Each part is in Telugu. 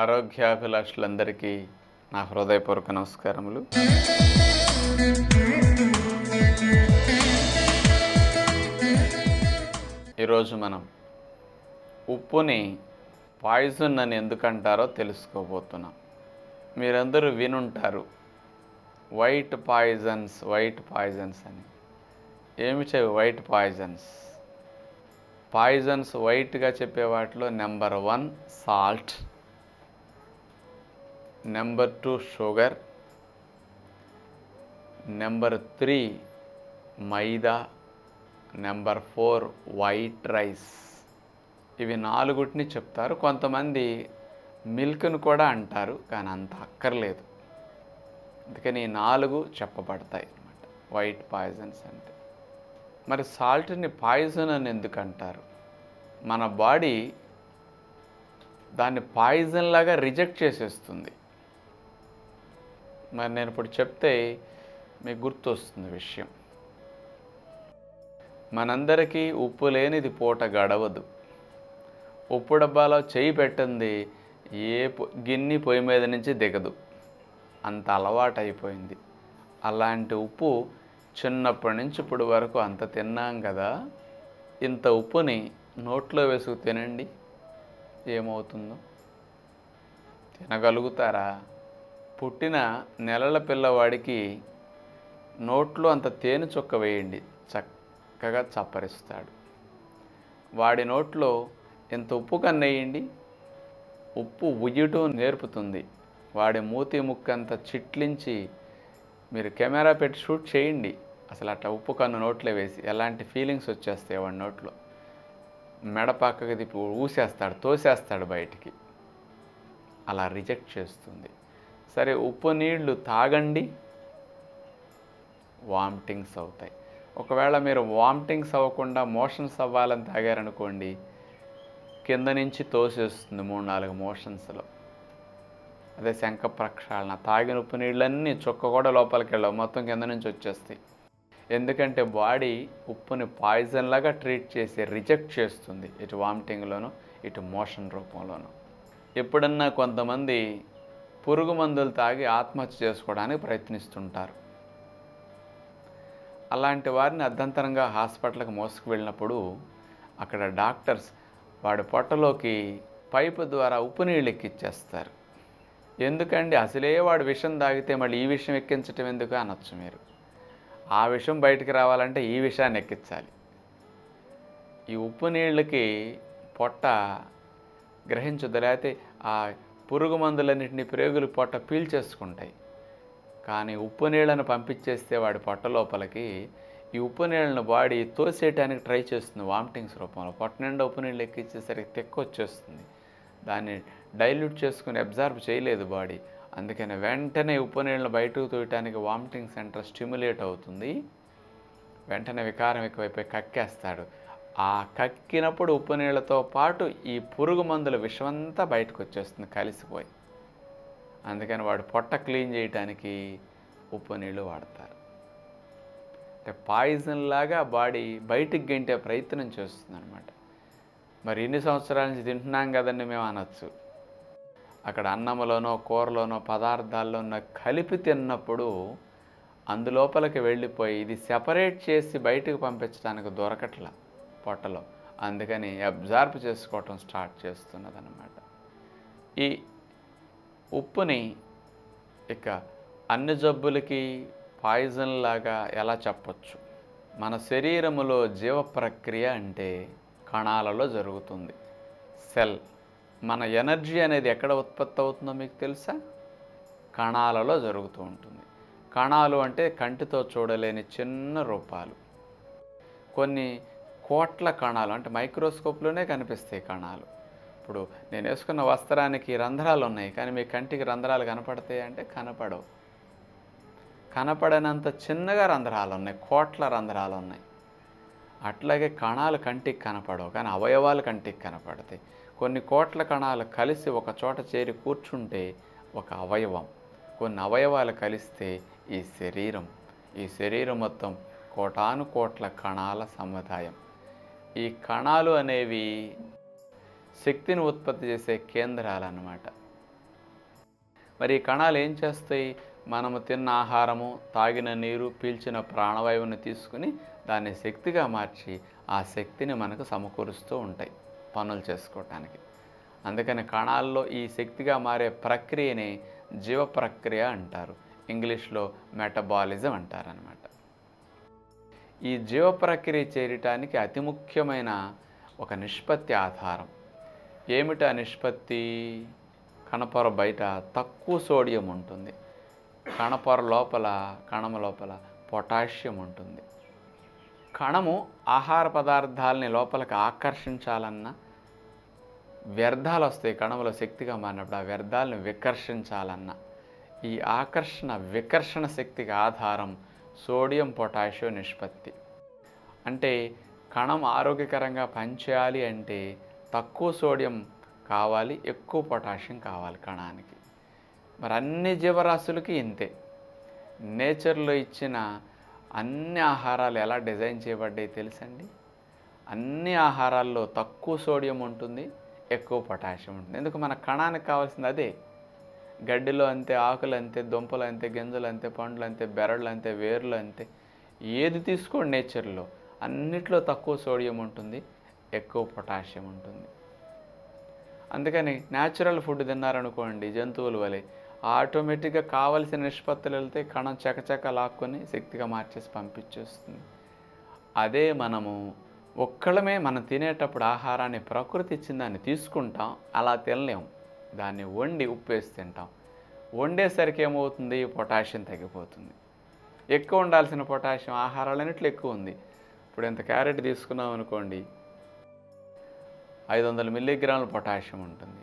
ఆరోగ్యాభిలాషులందరికీ నా హృదయపూర్వక నమస్కారములు. ఈరోజు మనం ఉప్పుని పాయిజన్ అని ఎందుకంటారో తెలుసుకోబోతున్నాం. మీరందరూ వినుంటారు వైట్ పాయిజన్స్ అని. ఏమిటి వైట్ పాయిజన్స్? పాయిజన్స్ వైట్గా చెప్పే వాటిలో number 1 salt, number 2 sugar, number 3 మైదా, నెంబర్ 4 వైట్ రైస్. ఇవి 4 చెప్తారు. కొంతమంది మిల్క్ను కూడా అంటారు, కానీ అంత అక్కర్లేదు. అందుకని ఈ 4 చెప్పబడతాయి అన్నమాట వైట్ పాయిజన్స్ అంటే. మరి సాల్ట్ని పాయిజన్ అని ఎందుకు అంటారు? మన బాడీ దాన్ని పాయిజన్ లాగా రిజెక్ట్ చేసేస్తుంది. మరి నేను ఇప్పుడు చెప్తే మీకు గుర్తొస్తుంది విషయం. మనందరికీ ఉప్పు లేనిది పూట గడవదు. ఉప్పు డబ్బాలో చేయి పెట్టింది ఏ గిన్నె పొయ్యి మీద నుంచి దిగదు, అంత అలవాటు అయిపోయింది. అలాంటి ఉప్పు చిన్నప్పటి నుంచి ఇప్పుడు వరకు అంత తిన్నాం కదా. ఇంత ఉప్పుని నోట్లో వేసుకు తినండి, ఏమవుతుందో తినగలుగుతారా? పుట్టిన నెలల పిల్లవాడికి నోట్లో అంత తేనె చుక్క వేయండి, చక్కగా చప్పరిస్తాడు. వాడి నోట్లో ఇంత ఉప్పు కన్నేయండి, ఉప్పు ఉయ్యటం నేర్పుతుంది. వాడి మూతి ముక్కంత చిట్లించి మీరు కెమెరా పెట్టి షూట్ చేయండి. అసలు అట్లా ఉప్పు కన్ను నోట్లో వేసి ఎలాంటి ఫీలింగ్స్ వచ్చేస్తాయి వాడి నోట్లో. మెడ పక్కకి తిప్పి ఊసేస్తాడు, తోసేస్తాడు బయటికి. అలా రిజెక్ట్ చేస్తుంది. సరే, ఉప్పు నీళ్లు తాగండి, వామిటింగ్స్ అవుతాయి. ఒకవేళ మీరు వామిటింగ్స్ అవ్వకుండా మోషన్స్ అవ్వాలని తాగారనుకోండి, కింద నుంచి తోసేస్తుంది 3-4 మోషన్స్లో. అదే శంఖ ప్రక్షాళన. తాగిన ఉప్పు నీళ్ళన్నీ చుక్క కూడా లోపలికి వెళ్ళవు, మొత్తం కింద నుంచి వచ్చేస్తాయి. ఎందుకంటే బాడీ ఉప్పుని పాయిజన్ లాగా ట్రీట్ చేసి రిజెక్ట్ చేస్తుంది, ఇటు వామిటింగ్లోనూ ఇటు మోషన్ రూపంలోనూ. ఎప్పుడన్నా కొంతమంది పురుగు మందులు తాగి ఆత్మహత్య చేసుకోవడానికి ప్రయత్నిస్తుంటారు. అలాంటి వారిని అర్ధంతరంగా హాస్పిటల్కి మోసుకు వెళ్ళినప్పుడు అక్కడ డాక్టర్స్ వాడి పొట్టలోకి పైపు ద్వారా ఉప్పు నీళ్ళు ఎక్కిచ్చేస్తారు. ఎందుకండి, అసలే వాడు విషం తాగితే మళ్ళీ ఈ విషయం ఎక్కించటం ఎందుకు అనొచ్చు మీరు. ఆ విషయం బయటికి రావాలంటే ఈ విషయాన్ని ఎక్కించాలి. ఈ ఉప్పు నీళ్ళకి పొట్ట గ్రహించదు, లేకపోతే ఆ పురుగు మందులన్నింటినీ ప్రేగులు పొట్ట పీల్చేసుకుంటాయి. కానీ ఉప్పు నీళ్ళను పంపించేస్తే వాడి పొట్ట లోపలికి ఈ ఉప్పు నీళ్ళను బాడీ తోసేయటానికి ట్రై చేస్తుంది వామిటింగ్స్ రూపంలో. పొట్ట నిండా ఉప్పు నీళ్ళు ఎక్కించేసరికి తెక్క వచ్చేస్తుంది. దాన్ని డైల్యూట్ చేసుకుని అబ్జార్బ్ చేయలేదు బాడీ. అందుకని వెంటనే ఉప్పు నీళ్ళను బయటకు తోయటానికి వామిటింగ్ సెంటర్ స్టిమ్యులేట్ అవుతుంది. వెంటనే వికారం ఎక్కువైపోయి కక్కేస్తాడు. ఆ కక్కినప్పుడు ఉప్పు నీళ్ళతో పాటు ఈ పురుగు మందుల విషమంతా బయటకు వచ్చేస్తుంది కలిసిపోయి. అందుకని వాడు పొట్ట క్లీన్ చేయటానికి ఉప్పు నీళ్ళు వాడతారు. అంటే పాయిజన్ లాగా బాడీ బయటికి గెంటే ప్రయత్నం చేస్తుంది అనమాట. మరి ఇన్ని సంవత్సరాల నుంచి తింటున్నాం కదండి మేము అనొచ్చు. అక్కడ అన్నంలోనో కూరలోనో పదార్థాల్లోనో కలిపి తిన్నప్పుడు అందులోపలికి వెళ్ళిపోయి ఇది సెపరేట్ చేసి బయటకు పంపించడానికి దొరకట్ల పొట్టలో. అందుకని అబ్జార్బ్ చేసుకోవటం స్టార్ట్ చేస్తున్నదన్నమాట. ఈ ఉప్పుని ఇక అన్ని జబ్బులకి పాయిజన్ లాగా ఎలా చెప్పొచ్చు? మన శరీరములో జీవ ప్రక్రియ అంటే కణాలలో జరుగుతుంది. సెల్. మన ఎనర్జీ అనేది ఎక్కడ ఉత్పత్తి అవుతుందో మీకు తెలుసా? కణాలలో జరుగుతూ ఉంటుంది. కణాలు అంటే కంటితో చూడలేని చిన్న రూపాలు. కొన్ని కోట్ల కణాలు, అంటే మైక్రోస్కోప్లోనే కనిపిస్తాయి కణాలు. ఇప్పుడు నేను వేసుకున్న వస్త్రానికి రంధ్రాలు ఉన్నాయి, కానీ మీ కంటికి రంధ్రాలు కనపడతాయి అంటే కనపడవు. కనపడనంత చిన్నగా రంధ్రాలు ఉన్నాయి, కోట్ల రంధ్రాలు ఉన్నాయి. అట్లాగే కణాలు కంటికి కనపడవు, కానీ అవయవాలు కంటికి కనపడతాయి. కొన్ని కోట్ల కణాలు కలిసి ఒక చోట చేరి కూర్చుంటే ఒక అవయవం. కొన్ని అవయవాలు కలిస్తే ఈ శరీరం. ఈ శరీరం మొత్తం కోటాను కోట్ల కణాల సముదాయం. ఈ కణాలు అనేవి శక్తిని ఉత్పత్తి చేసే కేంద్రాలు అన్నమాట. మరి ఈ కణాలు ఏం చేస్తాయి? మనము తిన్న ఆహారము, తాగిన నీరు, పీల్చిన ప్రాణవాయువుని తీసుకుని దాన్ని శక్తిగా మార్చి ఆ శక్తిని మనకు సమకూరుస్తూ ఉంటాయి పనులు చేసుకోవటానికి. అందుకని కణాల్లో ఈ శక్తిగా మారే ప్రక్రియని జీవ ప్రక్రియ అంటారు. ఇంగ్లీష్లో మెటబాలిజం అంటారనమాట. ఈ జీవ ప్రక్రియ చేరటానికి అతి ముఖ్యమైన ఒక నిష్పత్తి ఆధారం. ఏమిటా నిష్పత్తి? కణపొర బయట తక్కువ సోడియం ఉంటుంది, కణపొర లోపల, కణము లోపల పొటాషియం ఉంటుంది. కణము ఆహార పదార్థాలని లోపలికి ఆకర్షించాలన్నా వ్యర్థాలు వస్తాయి. కణములో శక్తిగా మారినప్పుడు ఆ వ్యర్థాలను వికర్షించాలన్నా ఈ ఆకర్షణ వికర్షణ శక్తికి ఆధారం సోడియం పొటాషియం నిష్పత్తి. అంటే కణం ఆరోగ్యకరంగా పనిచేయాలి అంటే తక్కువ సోడియం కావాలి, ఎక్కువ పొటాషియం కావాలి కణానికి. మరి అన్ని జీవరాశులకి ఇంతే. నేచర్లో ఇచ్చిన అన్ని ఆహారాలు ఎలా డిజైన్ చేయబడ్డాయి తెలుసండి? అన్ని ఆహారాల్లో తక్కువ సోడియం ఉంటుంది, ఎక్కువ పొటాషియం ఉంటుంది. ఎందుకు? మన కణానికి కావాల్సింది అదే. గడ్డిలో అంతే, ఆకులు అంతే, దుంపలు అంతే, గింజలు అంతే, పండ్లు అంతే, బెరళ్ళు అంతే, వేర్లు అంతే. ఏది తీసుకోండి నేచర్లో అన్నిట్లో తక్కువ సోడియం ఉంటుంది, ఎక్కువ పొటాషియం ఉంటుంది. అందుకని న్యాచురల్ ఫుడ్ తిన్నారనుకోండి జంతువుల వలె ఆటోమేటిక్గా కావలసిన నిష్పత్తులు వెళ్తే కణం చకచక లాక్కొని శక్తిగా మార్చేసి పంపించేస్తుంది. అదే మనము ఒక్కళ్ళమే మనం తినేటప్పుడు ఆహారాన్ని ప్రకృతి ఇచ్చిన దాన్ని తీసుకుంటాం, అలా తినలేము. దాన్ని వండి ఉప్పేసి తింటాం. వండేసరికి ఏమవుతుంది? పొటాషియం తగ్గిపోతుంది. ఎక్కువ ఉండాల్సిన పొటాషియం ఆహారాలన్నింటిలో ఎక్కువ ఉంది. ఇప్పుడు ఇంత క్యారెట్ తీసుకున్నాం అనుకోండి, 500 మిల్లీగ్రాముల పొటాషియం ఉంటుంది,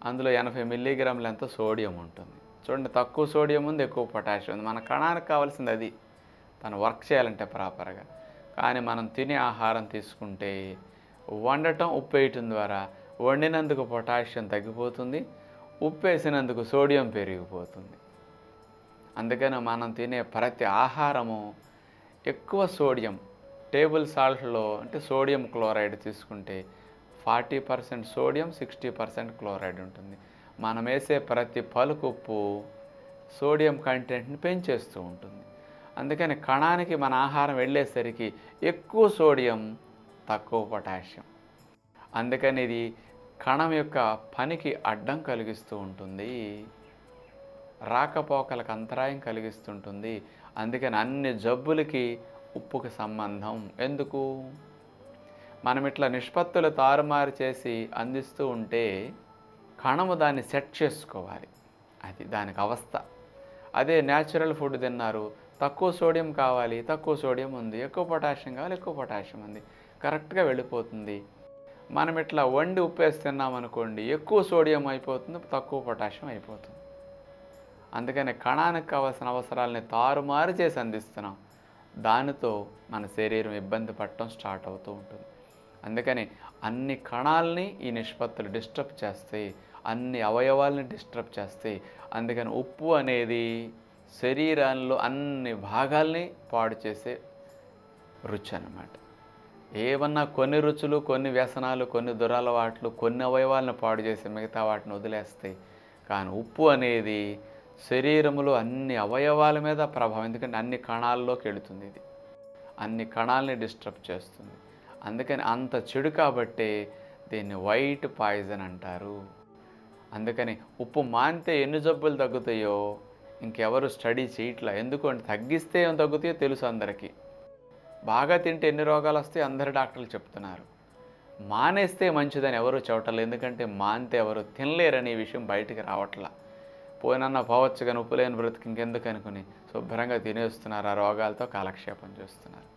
అందులో 80 మిల్లీగ్రాముల ఎంత సోడియం ఉంటుంది. చూడండి, తక్కువ సోడియం ఉంది, ఎక్కువ పొటాషియం ఉంది. మన కణానికి కావాల్సింది అది, తను వర్క్ చేయాలంటే ప్రాపర్గా. కానీ మనం తినే ఆహారం తీసుకుంటే వండటం, ఉప్పు వేయటం ద్వారా వండినందుకు పొటాషియం తగ్గిపోతుంది, ఉప్పు వేసినందుకు సోడియం పెరిగిపోతుంది. అందుకని మనం తినే ప్రతి ఆహారము ఎక్కువ సోడియం, టేబుల్ సాల్ట్లో అంటే సోడియం క్లోరైడ్ తీసుకుంటే 40% సోడియం, 60% క్లోరైడ్ ఉంటుంది. మనం వేసే ప్రతి పలుకు ఉప్పు సోడియం కంటెంట్ని పెంచేస్తూ ఉంటుంది. అందుకని కణానికి మన ఆహారం వెళ్ళేసరికి ఎక్కువ సోడియం, తక్కువ పొటాషియం. అందుకని ఇది కణం యొక్క పనికి అడ్డం కలిగిస్తూ ఉంటుంది, రాకపోకలకు అంతరాయం కలిగిస్తుంటుంది. అందుకని అన్ని జబ్బులకి ఉప్పుకి సంబంధం. ఎందుకు? మనం ఇట్లా నిష్పత్తులు తారుమారు చేసి అందిస్తూ ఉంటే కణము దాన్ని సెట్ చేసుకోవాలి. అది దానికి అవస్థ. అదే న్యాచురల్ ఫుడ్ తిన్నారు, తక్కువ సోడియం కావాలి, తక్కువ సోడియం ఉంది, ఎక్కువ పొటాషియం కావాలి, ఎక్కువ పొటాషియం ఉంది, కరెక్ట్గా వెళ్ళిపోతుంది. మనం ఇట్లా వండి ఉప్పేసి తిన్నామనుకోండి, ఎక్కువ సోడియం అయిపోతుంది, తక్కువ పొటాషియం అయిపోతుంది. అందుకని కణానికి కావాల్సిన అవసరాలని తారుమారు చేసి అందిస్తున్నాం. దానితో మన శరీరం ఇబ్బంది పడటం స్టార్ట్ అవుతూ ఉంటుంది. అందుకని అన్ని కణాలని ఈ నిష్పత్తులు డిస్టర్బ్ చేస్తాయి, అన్ని అవయవాలని డిస్టర్బ్ చేస్తాయి. అందుకని ఉప్పు అనేది శరీరంలో అన్ని భాగాల్ని పాడు చేసే రుచి అన్నమాట. ఏమన్నా కొన్ని రుచులు, కొన్ని వ్యసనాలు, కొన్ని దురలవాట్లు, కొన్ని అవయవాలను పాడు చేసి మిగతా వాటిని వదిలేస్తాయి. కానీ ఉప్పు అనేది శరీరంలో అన్ని అవయవాల మీద ప్రభావం. ఎందుకంటే అన్ని కణాల్లోకి వెళుతుంది, ఇది అన్ని కణాలని డిస్టర్బ్ చేస్తుంది. అందుకని అంత చెడు కాబట్టే దీన్ని వైట్ పాయిజన్ అంటారు. అందుకని ఉప్పు మానితే ఎన్ని జబ్బులు తగ్గుతాయో ఇంకెవరు స్టడీ చేయట్లా. ఎందుకంటే తగ్గిస్తే ఏం తగ్గుతాయో తెలుసు అందరికీ. బాగా తింటే ఎన్ని రోగాలు వస్తాయి అందరు డాక్టర్లు చెప్తున్నారు. మానేస్తే మంచిదని ఎవరు చెప్పటలేదు. ఎందుకంటే మానితే ఎవరు తినలేరనే విషయం బయటికి రావట్లా. పోయినన్నా పోవచ్చు కానీ ఉప్పు లేని బ్రతికి ఇంకెందుకు అనుకుని శుభ్రంగా తినేస్తున్నారు, ఆ రోగాలతో కాలక్షేపం చేస్తున్నారు.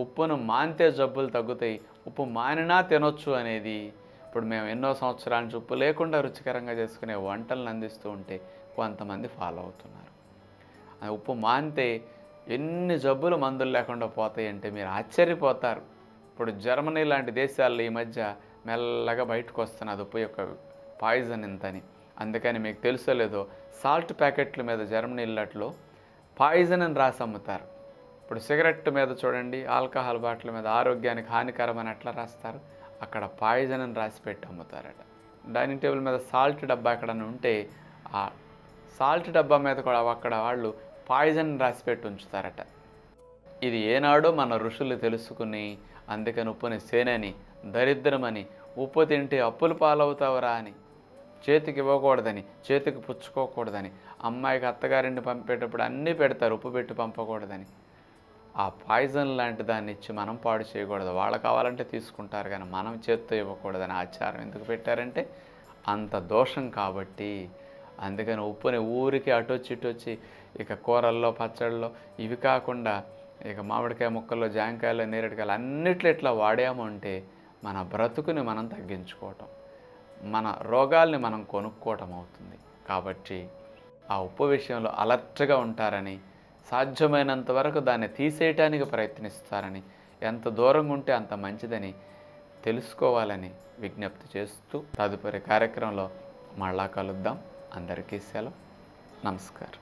ఉప్పును మానితే జబ్బులు తగ్గుతాయి, ఉప్పు మానినా తినొచ్చు అనేది ఇప్పుడు మేము ఎన్నో సంవత్సరాల నుంచి ఉప్పు లేకుండా రుచికరంగా చేసుకునే వంటలను అందిస్తూ ఉంటే కొంతమంది ఫాలో అవుతున్నారు. ఉప్పు మానితే ఎన్ని జబ్బులు మందులు లేకుండా పోతాయి అంటే మీరు ఆశ్చర్యపోతారు. ఇప్పుడు జర్మనీ లాంటి దేశాల్లో ఈ మధ్య మెల్లగా బయటకు వస్తున్నది ఉప్పు యొక్క పాయిజన్ ఇంతని. అందుకని మీకు తెలుసో లేదో సాల్ట్ ప్యాకెట్ల మీద జర్మనీలో పాయిజన్ అని రాసి అమ్ముతారు. ఇప్పుడు సిగరెట్ మీద చూడండి, ఆల్కహాల్ బాటిల్ మీద ఆరోగ్యానికి హానికరమని ఎట్లా రాస్తారు? అక్కడ పాయిజన్ అని రాసి పెట్టి అమ్ముతారట. డైనింగ్ టేబుల్ మీద సాల్ట్ డబ్బా ఎక్కడన్నా ఉంటే ఆ సాల్ట్ డబ్బా మీద కూడా అక్కడ వాళ్ళు పాయిజన్ రాసి పెట్టి ఉంచుతారట. ఇది ఏనాడో మన ఋషులు తెలుసుకుని, అందుకని ఉప్పుని సేనని, దరిద్రమని, ఉప్పు తింటే అప్పులు పాలవుతావురా అని, చేతికి ఇవ్వకూడదని, చేతికి పుచ్చుకోకూడదని, అమ్మాయికి అత్తగారిని పంపేటప్పుడు అన్నీ పెడతారు, ఉప్పు పెట్టి పంపకూడదని. ఆ పాయిజన్ లాంటి దాన్ని ఇచ్చి మనం పాడు చేయకూడదు. వాళ్ళు కావాలంటే తీసుకుంటారు కానీ మనం చేత్తో ఇవ్వకూడదని ఆచారం ఎందుకు పెట్టారంటే అంత దోషం కాబట్టి. అందుకని ఉప్పుని ఊరికి అటొచ్చి ఇటొచ్చి ఇక కూరల్లో, పచ్చళ్ళలో, ఇవి కాకుండా ఇక మామిడికాయ ముక్కల్లో, జాంకాయలు, నేరేడుకాయలు అన్నిట్లో ఇట్లా వాడాము అంటే మన బ్రతుకుని మనం తగ్గించుకోవటం, మన రోగాల్ని మనం కొనుక్కోవటం అవుతుంది. కాబట్టి ఆ ఉప్పు విషయంలో అలర్ట్గా ఉంటారని, సాధ్యమైనంత వరకు దాన్ని తీసేయటానికి ప్రయత్నిస్తారని, ఎంత దూరంగా ఉంటే అంత మంచిదని తెలుసుకోవాలని విజ్ఞప్తి చేస్తూ తదుపరి కార్యక్రమంలో మళ్ళా కలుద్దాం. అందరికీ సెలవు. నమస్కారం.